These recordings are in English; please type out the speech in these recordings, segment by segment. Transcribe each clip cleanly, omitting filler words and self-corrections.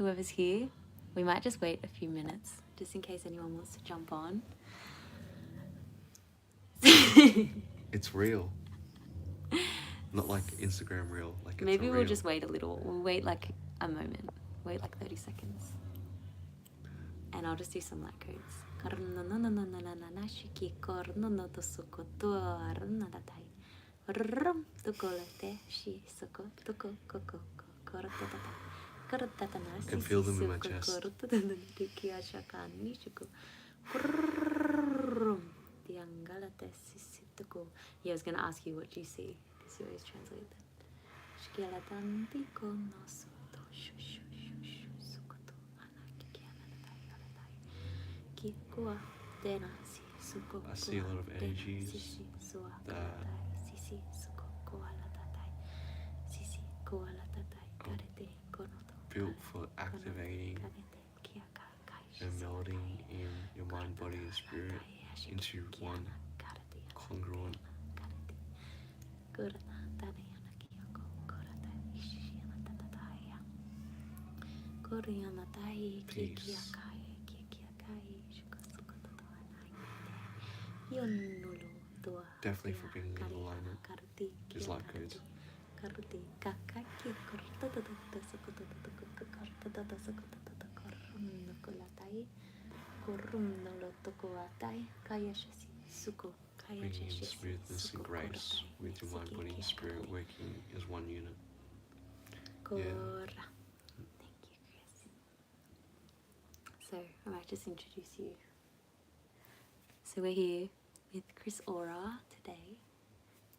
whoever's here. We might just wait a few minutes, just in case anyone wants to jump on. It's real. Not like Instagram real, like it's Maybe a we'll real. just wait a little. We'll wait like a moment. Wait like 30 seconds. And I'll just do some light codes. I can feel them in my chest. Yeah, I was going to ask you, what do you see? Because you always translate that. I see a lot of energies that are built for activating and melding in your mind, body, and spirit into one congruent. Peace. Definitely for being in alignment. These light codes. Bringing in smoothness and grace with your mind, body, and spirit working as one unit. Yeah. Thank you, Chris. So I might just introduce you. So we're here with Chris Aura today.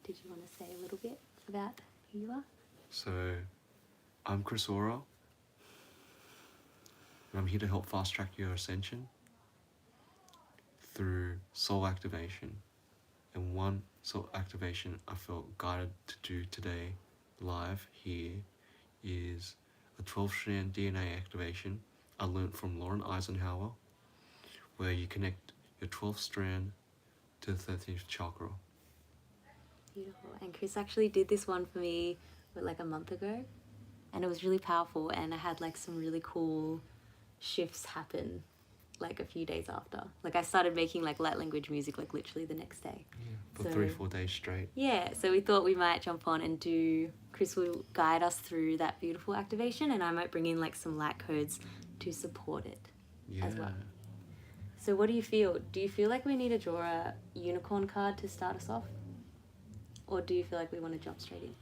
Did you want to say a little bit about who you are? So, I'm Chris Aura, and I'm here to help fast track your ascension through soul activation. And one soul activation I felt guided to do today live here is a 12-strand DNA activation I learned from Lauren Eisenhower, where you connect your 12th strand to the 13th chakra. Beautiful. And Chris actually did this one for me like a month ago, and it was really powerful, and I had like some really cool shifts happen like a few days after. Like I started making like light language music like literally the next day. Yeah, for 3-4 days straight. Yeah, so we thought we might jump on and do, Chris will guide us through that beautiful activation, and I might bring in like some light codes to support it as well. So what do you feel? Do you feel like we need to draw a unicorn card to start us off? Or do you feel like we want to jump straight in?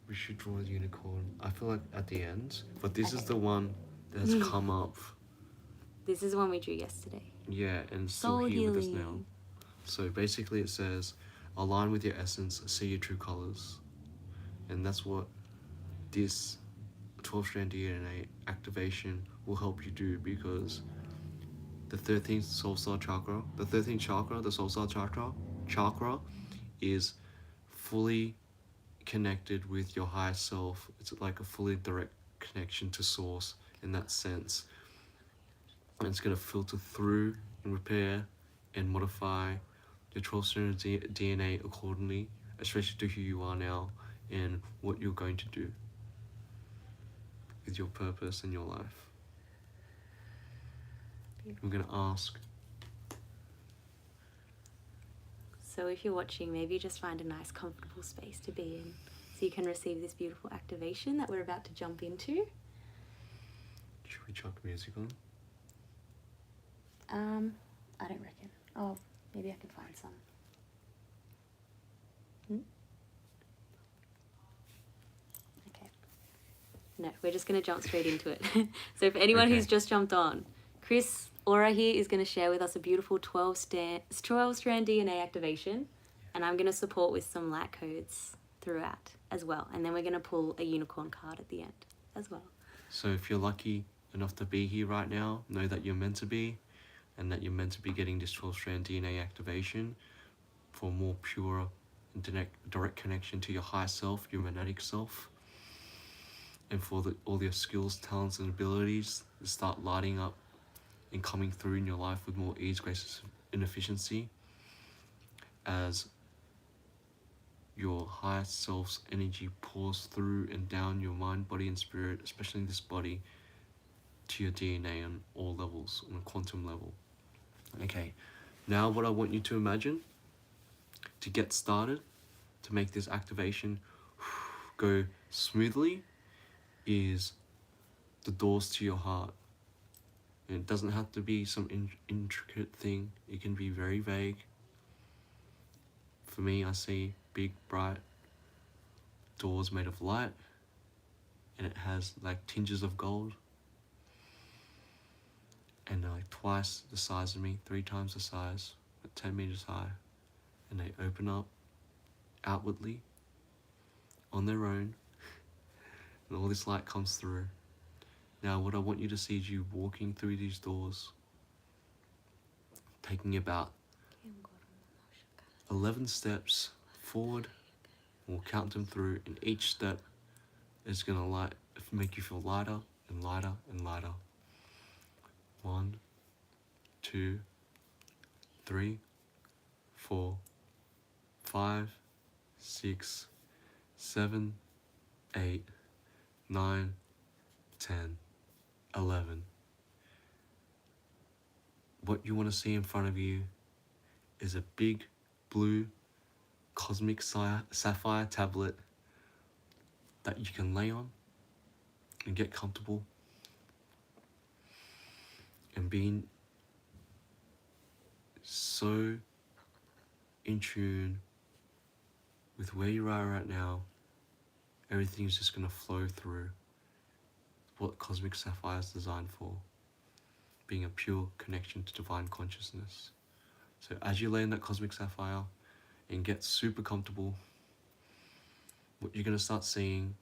We should draw a unicorn. I feel like at the end, but this is the one that's come up. This is the one we drew yesterday. Yeah, and still here with us now. So basically it says, align with your essence, see your true colors. And that's what this 12-strand DNA activation will help you do, because the 13th soul star chakra, the 13th chakra, the soul star chakra is fully connected with your higher self. It's like a fully direct connection to source in that sense. And it's going to filter through and repair and modify your 12-strand DNA accordingly, especially to who you are now and what you're going to do with your purpose in your life. I'm going to ask. So if you're watching, maybe just find a nice comfortable space to be in so you can receive this beautiful activation that we're about to jump into. Should we chuck music on? I don't reckon. Oh, maybe I can find some. Okay. No, we're just going to jump straight into it. So if anyone who's just jumped on, Chris Aura here is going to share with us a beautiful 12-strand DNA activation, and I'm going to support with some light codes throughout as well. And then we're going to pull a unicorn card at the end as well. So if you're lucky enough to be here right now, know that you're meant to be, and that you're meant to be getting this 12-strand DNA activation for more pure and direct connection to your higher self, your magnetic self, and for all your skills, talents, and abilities to start lighting up and coming through in your life with more ease, grace, and efficiency, as your higher self's energy pours through and down your mind, body, and spirit, especially this body, to your DNA on all levels, on a quantum level. Okay, now what I want you to imagine to get started, to make this activation go smoothly, is the doors to your heart. And it doesn't have to be some intricate thing. It can be very vague. For me, I see big, bright doors made of light, and it has like tinges of gold, and they're like twice the size of me, 3 times the size, at 10 meters high, and they open up outwardly on their own, and all this light comes through. Now what I want you to see is you walking through these doors, taking about 11 steps forward. We'll count them through, and each step is gonna make you feel lighter and lighter and lighter. 1, 2, 3, 4, 5, 6, 7, 8, 9, 10, 11. What you want to see in front of you is a big blue cosmic sapphire tablet that you can lay on and get comfortable and being so in tune with where you are right now. Everything is just going to flow through what Cosmic Sapphire is designed for, being a pure connection to divine consciousness. So as you lay in that Cosmic Sapphire and get super comfortable, what you're going to start seeing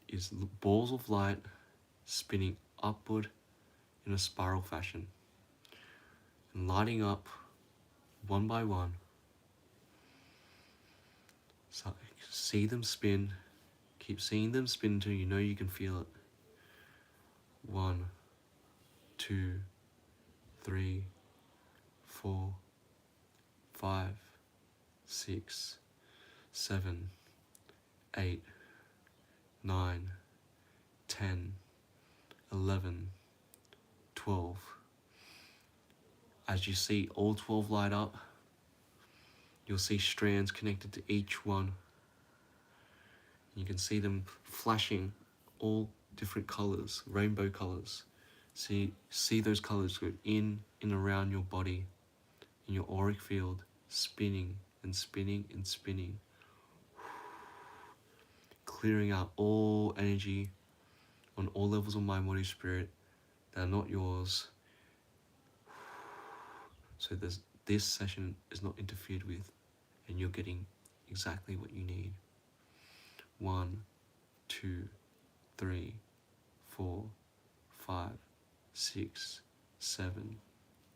is balls of light spinning upward in a spiral fashion and lighting up one by one. So see them spin, keep seeing them spin until you know you can feel it. 1, 2, 3, 4, 5, 6, 7, 8, 9, 10, 11, 12. As you see all 12 light up, you'll see strands connected to each one. You can see them flashing all different colors, rainbow colors. See those colors go in and around your body, in your auric field, spinning and spinning and spinning, clearing out all energy on all levels of mind, body, spirit that are not yours. So this session is not interfered with, and you're getting exactly what you need. 1, 2, 3, 4, 5, 6, 7,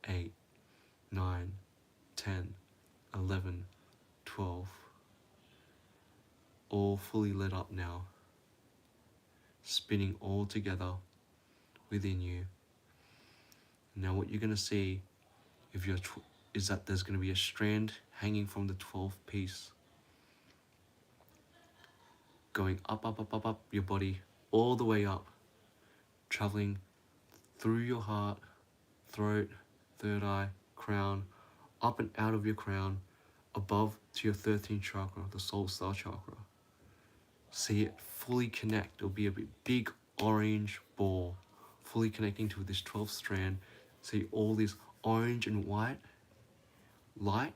8, 9, 10, 11, 12. All fully lit up now, spinning all together within you. Now what you're going to see is that there's going to be a strand hanging from the 12th piece, going up, up, up, up, up your body, all the way up, traveling through your heart, throat, third eye, crown, up and out of your crown, above to your 13th chakra, the soul star chakra. See it fully connect. It'll be a big orange ball, fully connecting to this 12th strand. See all this orange and white light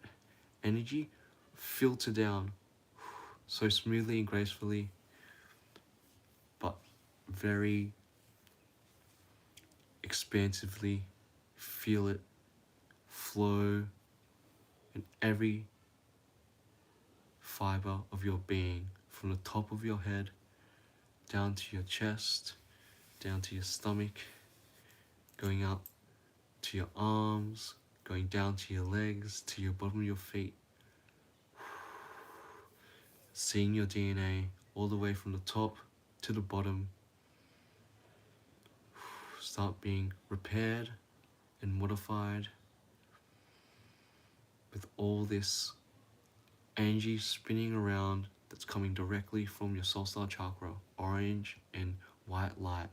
energy filter down so smoothly and gracefully, but very expansively. Feel it flow in every fiber of your being, from the top of your head down to your chest, down to your stomach, going out to your arms, going down to your legs, to your bottom of your feet. Seeing your DNA all the way from the top to the bottom start being repaired and modified with all this energy spinning around that's coming directly from your soul star chakra, orange and white light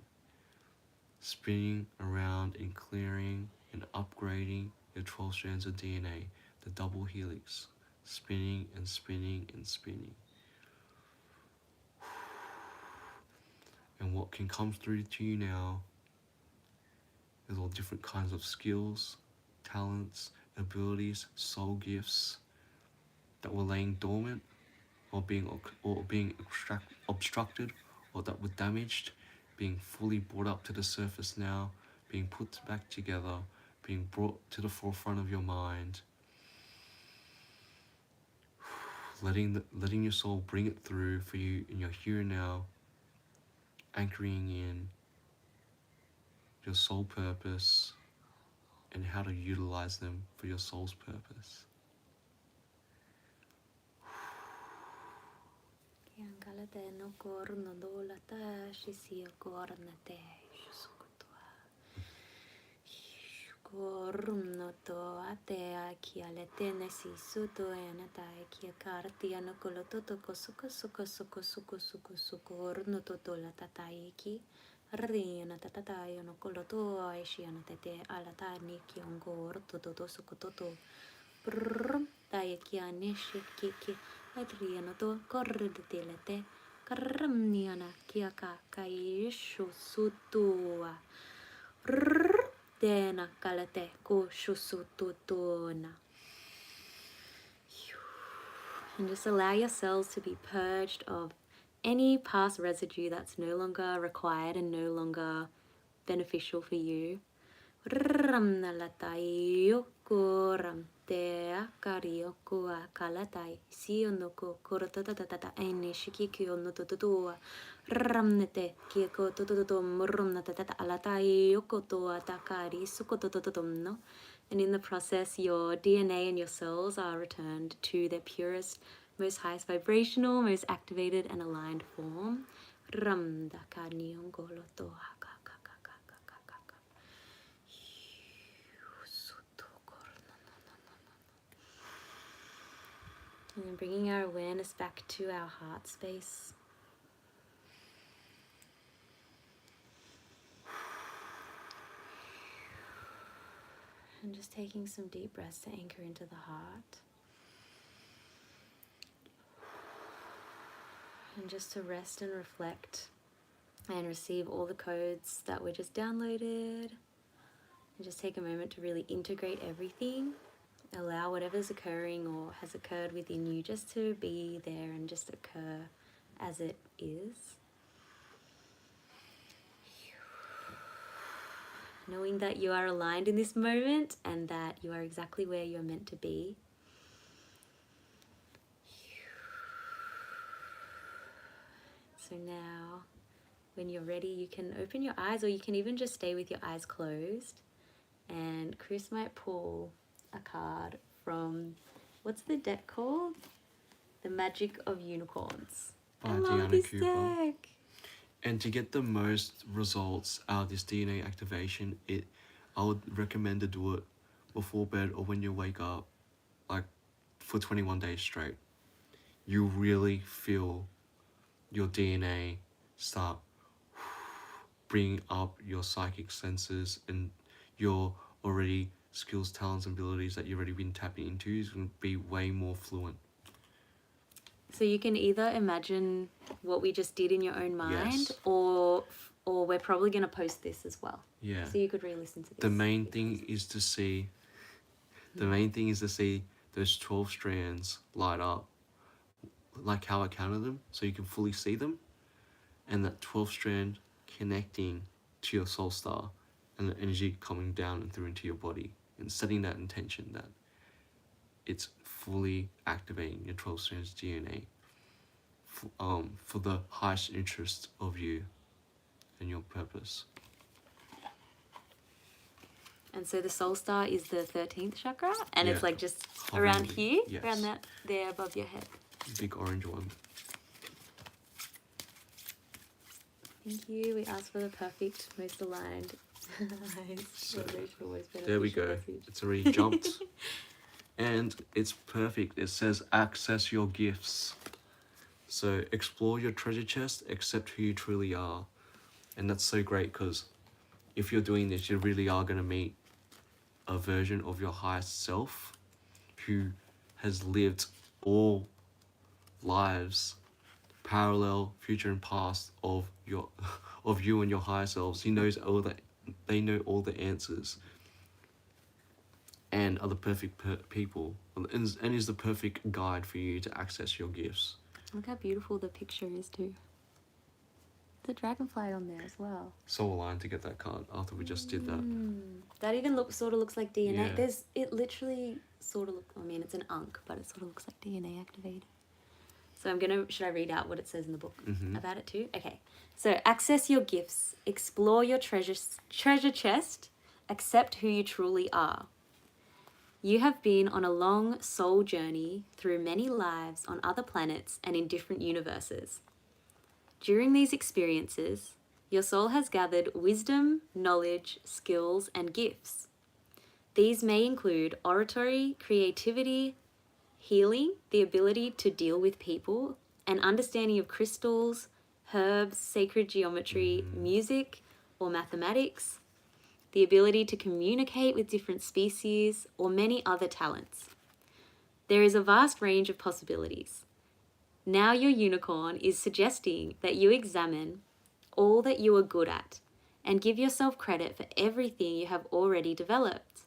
spinning around and clearing and upgrading your 12 strands of DNA, the double helix, spinning and spinning and spinning. And what can come through to you now is all different kinds of skills, talents, abilities, soul gifts that were laying dormant or being obstructed or that were damaged, being fully brought up to the surface now, being put back together, being brought to the forefront of your mind, letting your soul bring it through for you in your here and now, anchoring in your soul purpose and how to utilize them for your soul's purpose. Corno to atea kia le tene si suto ena tai kia kartia no kolototo kosuko suko suko suko suko suko orno toto la tataiki riana tatatai no koloto aishiana tete ala tani ki ongor toto suko toto tai kia neshi kiki adriano to correte lete karamniana kia ka kaishu sutua Tena kalate ko shusututuna. And just allow yourselves to be purged of any past residue that's no longer required and no longer beneficial for you. Ramnalatayo koram tea kario kua kalatai sionoko korotatata ainishiki kyono tototua ramnete kieko tototo murumnatata alatai yokotoa takari sukotototomno. And in the process, your DNA and your cells are returned to their purest, most highest vibrational, most activated and aligned form. Ramda kaniongolotoa. And then bringing our awareness back to our heart space. And just taking some deep breaths to anchor into the heart. And just to rest and reflect and receive all the codes that were just downloaded. And just take a moment to really integrate everything. Allow whatever's occurring or has occurred within you just to be there and just occur as it is. Knowing that you are aligned in this moment and that you are exactly where you're meant to be. So now, when you're ready, you can open your eyes, or you can even just stay with your eyes closed. And Chris might pull a card from, what's the deck called? The Magic of Unicorns. By I love Deanna this Cooper. deck. And to get the most results out of this DNA activation, I would recommend to do it before bed or when you wake up, like for 21 days straight. You really feel your DNA start bringing up your psychic senses and your already skills, talents, and abilities that you've already been tapping into is going to be way more fluent. So you can either imagine what we just did in your own mind, Yes. or we're probably going to post this as well. Yeah. So you could re-listen to this. The main thing is to see those 12 strands light up, like how I counted them, so you can fully see them, and that 12th strand connecting to your soul star, and the energy coming down and through into your body, and setting that intention that it's fully activating your 12 strands DNA for the highest interest of you and your purpose. And so the soul star is the 13th chakra, and it's Yeah. like just Hovering, around here, yes. around that, there above your head. Big orange one. Thank you. We asked for the perfect, most aligned So, vibrational, most there we beneficial go. message. It's already jumped. And it's perfect. It says access your gifts. So explore your treasure chest, accept who you truly are. And that's so great because if you're doing this, you really are going to meet a version of your highest self who has lived all lives, parallel, future and past, of your of you and your higher selves. He knows all the They know all the answers and are the perfect people, and is the perfect guide for you to access your gifts. Look how beautiful the picture is too. The dragonfly on there as well. So aligned to get that card after we just did that. That even sort of looks like DNA. Yeah. It literally sort of looks, I mean, it's an unk, but it sort of looks like DNA activated. So should I read out what it says in the book about it too? Okay. So access your gifts, explore your treasure chest, accept who you truly are. You have been on a long soul journey through many lives on other planets and in different universes. During these experiences, your soul has gathered wisdom, knowledge, skills, and gifts. These may include oratory, creativity, healing, the ability to deal with people, an understanding of crystals, herbs, sacred geometry, music, or mathematics, the ability to communicate with different species, or many other talents. There is a vast range of possibilities. Now your unicorn is suggesting that you examine all that you are good at and give yourself credit for everything you have already developed.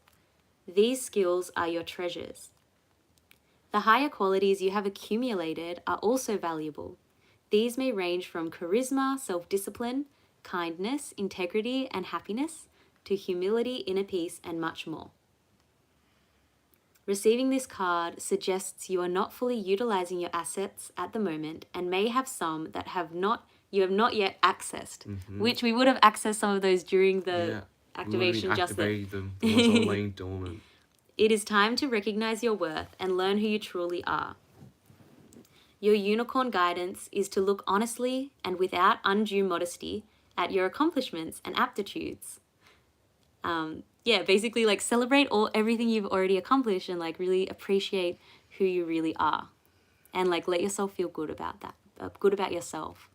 These skills are your treasures. The higher qualities you have accumulated are also valuable. These may range from charisma, self-discipline, kindness, integrity, and happiness, to humility, inner peace, and much more. Receiving this card suggests you are not fully utilizing your assets at the moment and may have some that you have not yet accessed, which we would have accessed some of those during the activation just then. Them. The ones that were laying dormant. It is time to recognize your worth and learn who you truly are. Your unicorn guidance is to look honestly and without undue modesty at your accomplishments and aptitudes. Basically like celebrate everything you've already accomplished and like really appreciate who you really are. And like let yourself feel good about that, good about yourself.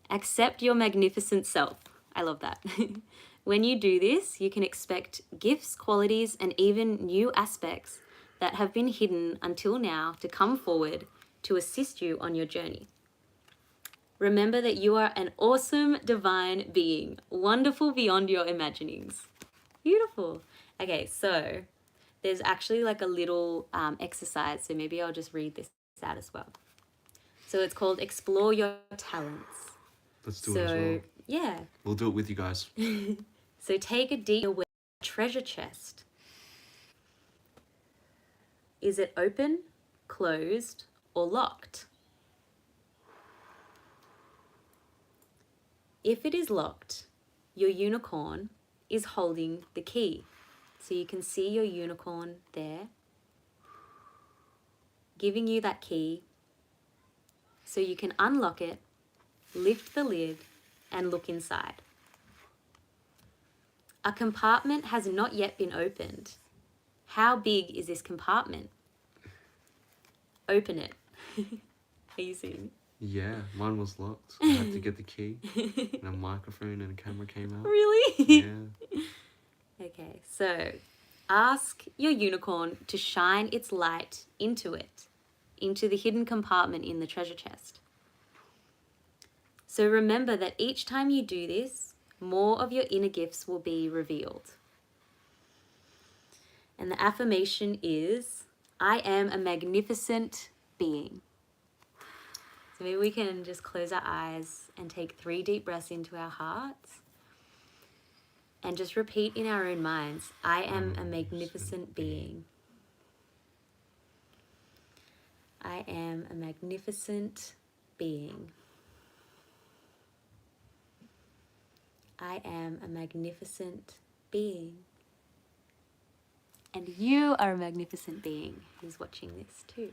Accept your magnificent self. I love that. When you do this, you can expect gifts, qualities, and even new aspects that have been hidden until now to come forward to assist you on your journey. Remember that you are an awesome divine being, wonderful beyond your imaginings. Beautiful. Okay, so there's actually like a little exercise, so maybe I'll just read this out as well. So it's called Explore Your Talents. Let's do it as well. Yeah. We'll do it with you guys. So take a deep treasure chest. Is it open, closed, or locked? If it is locked, your unicorn is holding the key. So you can see your unicorn there, giving you that key so you can unlock it, lift the lid, and look inside. A compartment has not yet been opened. How big is this compartment? Open it. Are you seeing? Yeah, mine was locked. I had to get the key, and a microphone and a camera came out. Really? Yeah. Okay, so ask your unicorn to shine its light into the hidden compartment in the treasure chest. So remember that each time you do this, more of your inner gifts will be revealed. And the affirmation is, I am a magnificent being. So maybe we can just close our eyes and take 3 deep breaths into our hearts and just repeat in our own minds, I am a magnificent being. I am a magnificent being. I am a magnificent being. And you are a magnificent being who's watching this too.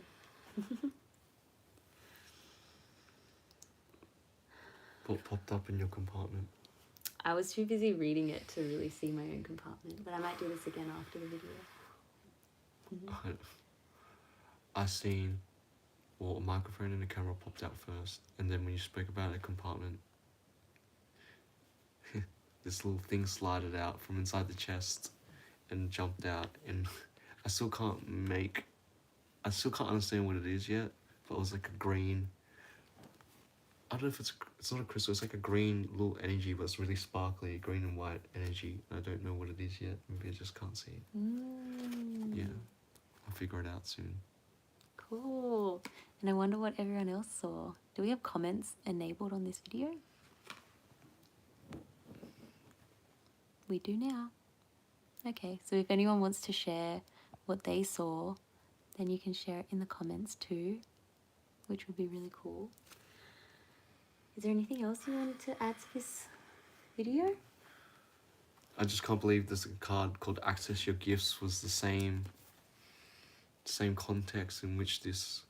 What popped up in your compartment? I was too busy reading it to really see my own compartment, but I might do this again after the video. I seen, a microphone and a camera popped out first, and then when you spoke about a compartment, this little thing slided out from inside the chest and jumped out, and I still can't understand what it is yet, but it was like a green, I don't know if it's not a crystal, it's like a green little energy, but it's really sparkly, green and white energy. I don't know what it is yet. Maybe I just can't see it. Yeah, I'll figure it out soon. Cool. And I wonder what everyone else saw. Do we have comments enabled on this video? We do now. Okay, so if anyone wants to share what they saw, then you can share it in the comments too, which would be really cool. Is there anything else you wanted to add to this video? I just can't believe this card called Access Your Gifts was the same context in which this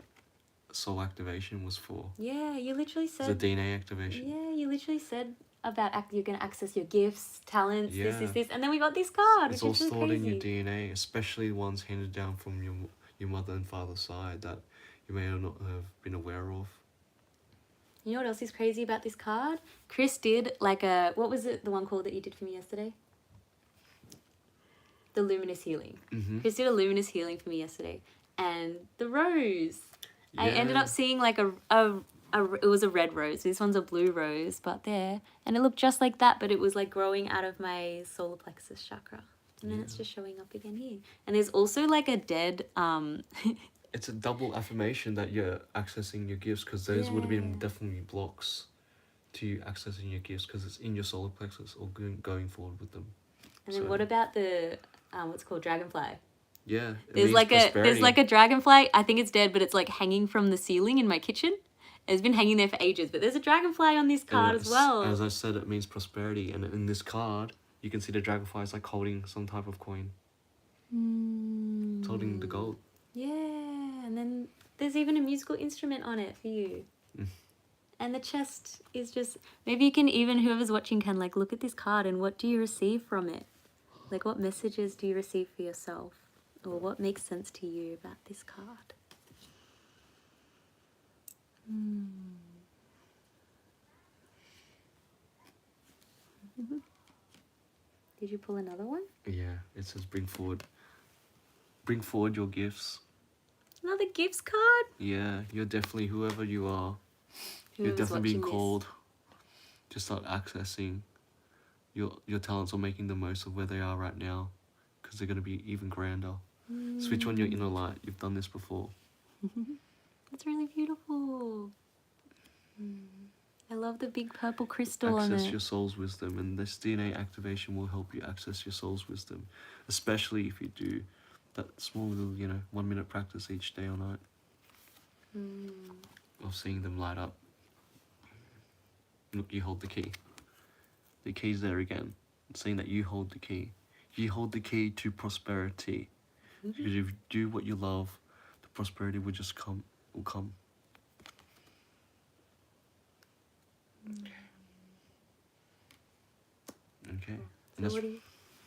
soul activation was for. Yeah, you literally It's a said... DNA activation. Yeah, you literally said about you're going to access your gifts, talents, Yeah. this, and then we got this card, It's which all is really stored crazy. in your DNA, especially the ones handed down from your mother and father's side that you may not have been aware of. You know what else is crazy about this card? Chris did like a... What was it, the one called that you did for me yesterday? The Luminous Healing. Mm-hmm. Chris did a Luminous Healing for me yesterday. And the rose. Yeah. I ended up seeing like it was a red rose. This one's a blue rose, but there. And it looked just like that, but it was like growing out of my solar plexus chakra. And then it's just showing up again here. And there's also like a dead... It's a double affirmation that you're accessing your gifts, because those would have been definitely blocks to you accessing your gifts, because it's in your solar plexus or going forward with them. And then what about the what's called dragonfly? Yeah, There's like a dragonfly. I think it's dead, but it's like hanging from the ceiling in my kitchen. It's been hanging there for ages, but there's a dragonfly on this card as well. As I said, it means prosperity, and in this card, you can see the dragonfly is like holding some type of coin. It's holding the gold. Yeah, and then there's even a musical instrument on it for you. And the chest is just... Maybe you can even, whoever's watching can like look at this card and what do you receive from it? Like what messages do you receive for yourself? Or what makes sense to you about this card? Did you pull another one? Yeah, it says bring forward your gifts. Another gifts card? Yeah, you're definitely, whoever you are, you're Whoever's definitely being watching called to start accessing your talents, or making the most of where they are right now, because they're going to be even grander. Switch on your inner light. You've done this before. That's really beautiful. I love the big purple crystal on it. Access your soul's wisdom, and this DNA activation will help you access your soul's wisdom, especially if you do that small little, 1 minute practice each day or night of seeing them light up. Look, you hold the key. The key's there again. It's saying that you hold the key. You hold the key to prosperity. Because if you do what you love, the prosperity will just come. Will come. Okay. So what do you...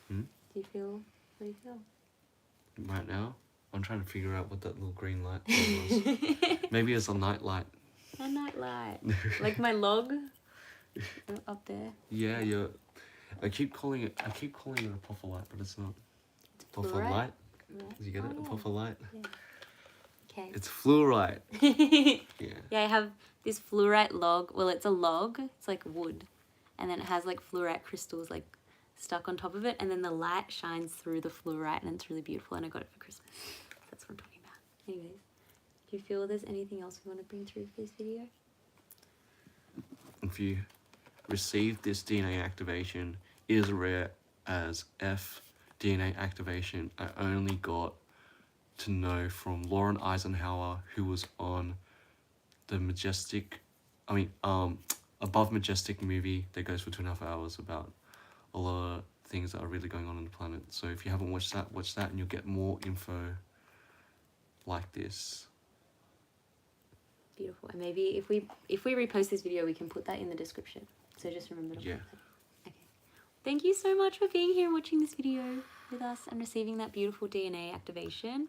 Hmm? Do you feel... What do you feel? Right now, I'm trying to figure out what that little green light thing was. Maybe it's a night light. A night light. Like my log up there. Yeah, I keep calling it a puffer light, but it's not. It's Puffer fluorite? light? Yeah. Did you get it? A puffer light? Yeah. Okay. It's fluorite. Yeah. Yeah, I have this fluorite log. Well, it's a log. It's like wood. And then it has like fluorite crystals like stuck on top of it. And then the light shines through the fluorite and it's really beautiful. And I got it for Christmas. That's what I'm talking about. Anyways, do you feel there's anything else we want to bring through for this video? If you receive this DNA activation, it is rare as F DNA activation. I only got to know from Lauren Eisenhower, who was on the Above Majestic movie that goes for 2.5 hours about a lot of things that are really going on the planet. So if you haven't watched that and you'll get more info like this. Beautiful. And maybe if we repost this video, we can put that in the description. So just remember to put that. Okay. Thank you so much for being here and watching this video with us and receiving that beautiful DNA activation.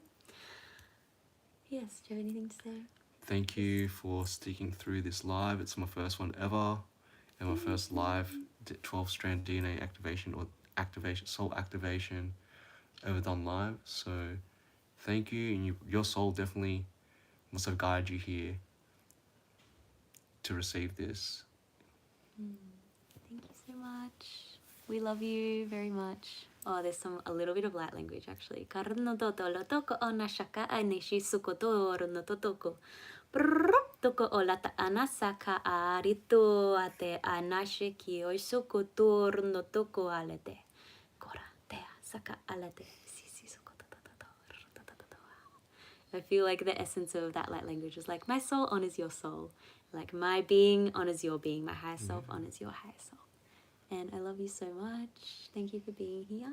Yes, do you have anything to say? Thank you for sticking through this live. It's my first one ever and my first live 12-strand DNA activation or soul activation ever done live. So thank you, and your soul definitely must have guided you here to receive this. Thank you so much. We love you very much. Oh, there's a little bit of light language actually. Karno toto lo toko ona shaka anishi sukoto no totoko. Toko o lata anasaka arito ate anashe ki oisukoto no toko alete. Kora te saka alete. I feel like the essence of that light language is like my soul honors your soul. Like my being honors your being. My higher self honors your higher self. And I love you so much. Thank you for being here.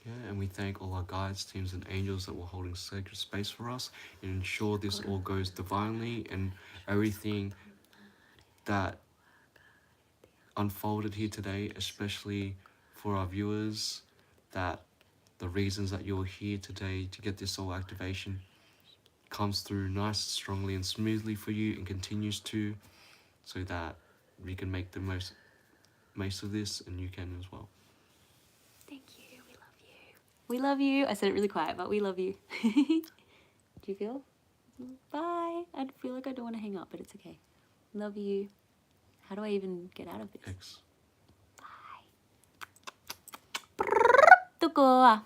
Yeah, and we thank all our guides, teams, and angels that were holding sacred space for us and ensure this all goes divinely, and everything that unfolded here today, especially for our viewers, that the reasons that you're here today to get this soul activation comes through nice, strongly, and smoothly for you, and continues to, so that we can make the most of this, and you can as well. Thank you. We love you. We love you. I said it really quiet, but we love you. Do you feel? Bye. I feel like I don't want to hang up, but it's okay. Love you. How do I even get out of this? X. Bye. Tukoa.